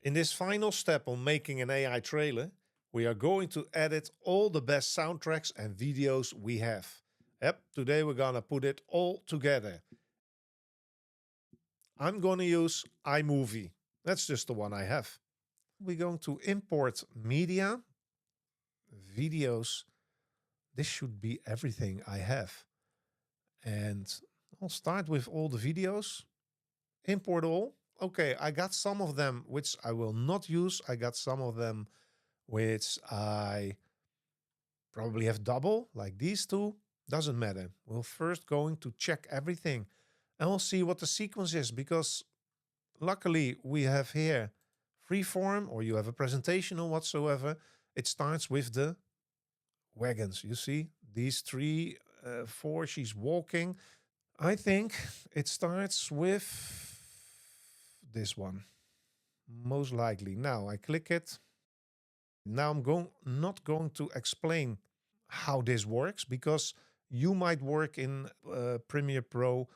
In this final step on making an AI trailer, we are going to edit all the best soundtracks and videos we have. Yep, today we're gonna put it all together. I'm gonna use iMovie. That's just the one I have. We're going to import media, videos. This should be everything I have. And I'll start with all the videos. Import all. Okay, I got some of them which I will not use. I got some of them which I probably have double, like these two. Doesn't matter. We're first going to check everything and we'll see what the sequence is, because luckily we have here freeform, or you have a presentation or whatsoever. It starts with the wagons. You see these three, four, she's walking. I think it starts with this one, most likely. Now I click it. Now I'm not going to explain how this works, because you might work in Premiere Pro,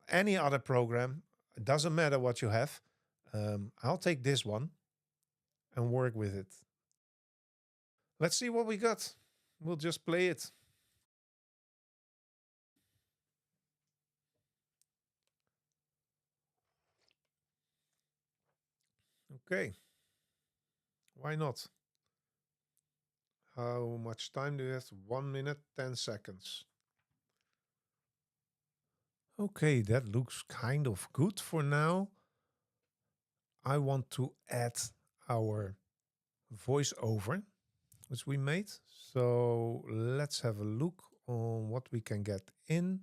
any other program. It doesn't matter what you have. I'll take this one and work with it. Let's see what we got. We'll just play it. Okay. Why not? How much time do you have? 1 minute, 10 seconds. Okay, that looks kind of good for now. I want to add our voiceover, which we made. So let's have a look on what we can get in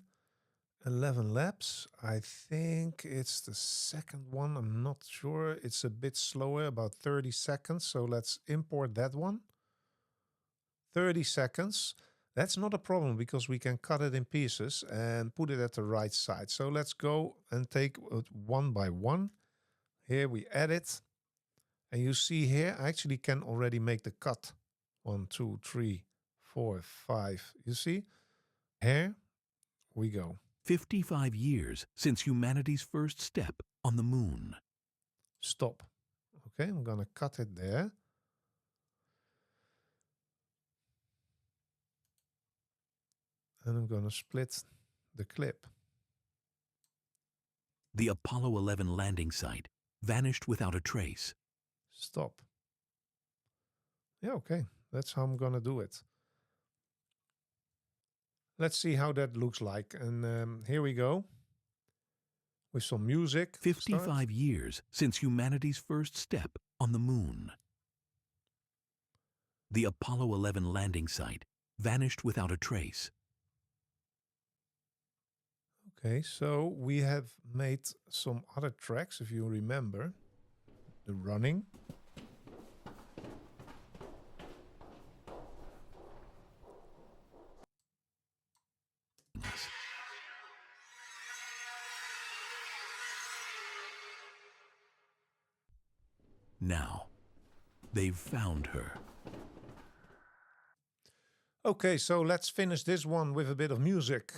ElevenLabs. I think it's the second one. I'm not sure. It's a bit slower, about 30 seconds. So let's import that one. 30 seconds. That's not a problem, because we can cut it in pieces and put it at the right side. So let's go and take it one by one. Here we edit. And you see here, I actually can already make the cut. 1, 2, 3, 4, 5. You see? Here we go. 55 years since humanity's first step on the moon. Stop. Okay, I'm gonna cut it there. And I'm gonna split the clip. The Apollo 11 landing site vanished without a trace. Stop. Yeah, okay. That's how I'm gonna do it. Let's see how that looks like. And here we go. With some music. 55 years since humanity's first step on the moon. The Apollo 11 landing site vanished without a trace. Okay, so we have made some other tracks, if you remember. The running. Now, they've found her. Okay, so let's finish this one with a bit of music.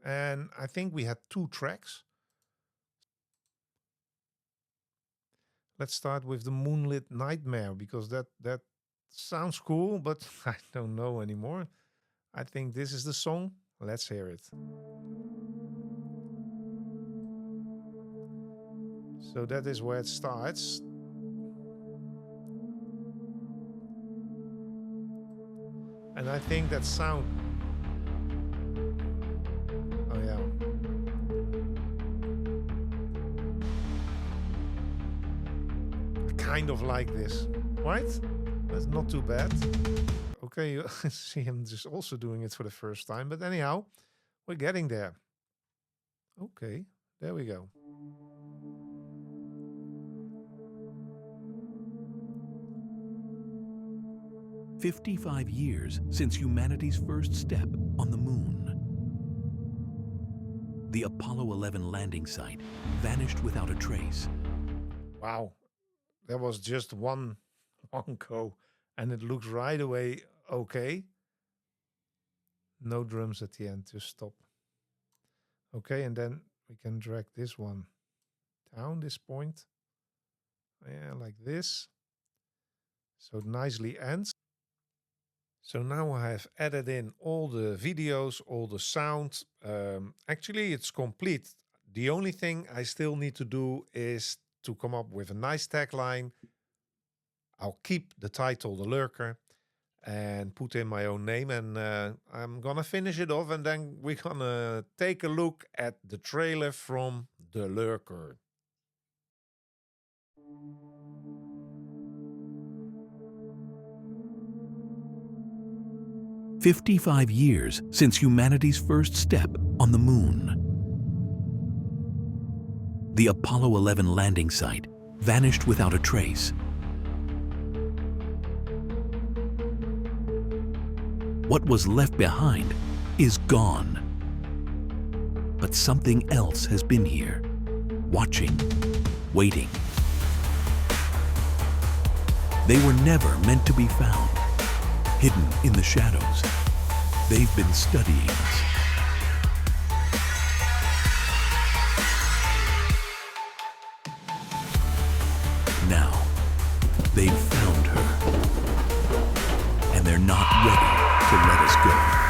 And I think we had 2 tracks. Let's start with the Moonlit Nightmare, because that sounds cool, but I don't know anymore. I think this is the song. Let's hear it. So that is where it starts. And I think that sound... Oh yeah. I kind of like this, right? That's not too bad. Okay, you see him just also doing it for the first time. But anyhow, we're getting there. Okay, there we go. "55 years since humanity's first step on the moon. The Apollo 11 landing site vanished without a trace." Wow, that was just one go, and it looks right away okay. No drums at the end, just stop. Okay, and then we can drag this one down this point. Yeah, like this. So it nicely ends. So now I have added in all the videos, all the sound. Actually, it's complete. The only thing I still need to do is to come up with a nice tagline. I'll keep the title, The Lurker, and put in my own name. And I'm going to finish it off. And then we're going to take a look at the trailer from The Lurker. "55 years since humanity's first step on the moon. The Apollo 11 landing site vanished without a trace. What was left behind is gone. But something else has been here, watching, waiting. They were never meant to be found, hidden in the shadows. They've been studying us. Now, they've found her, and they're not ready to let us go."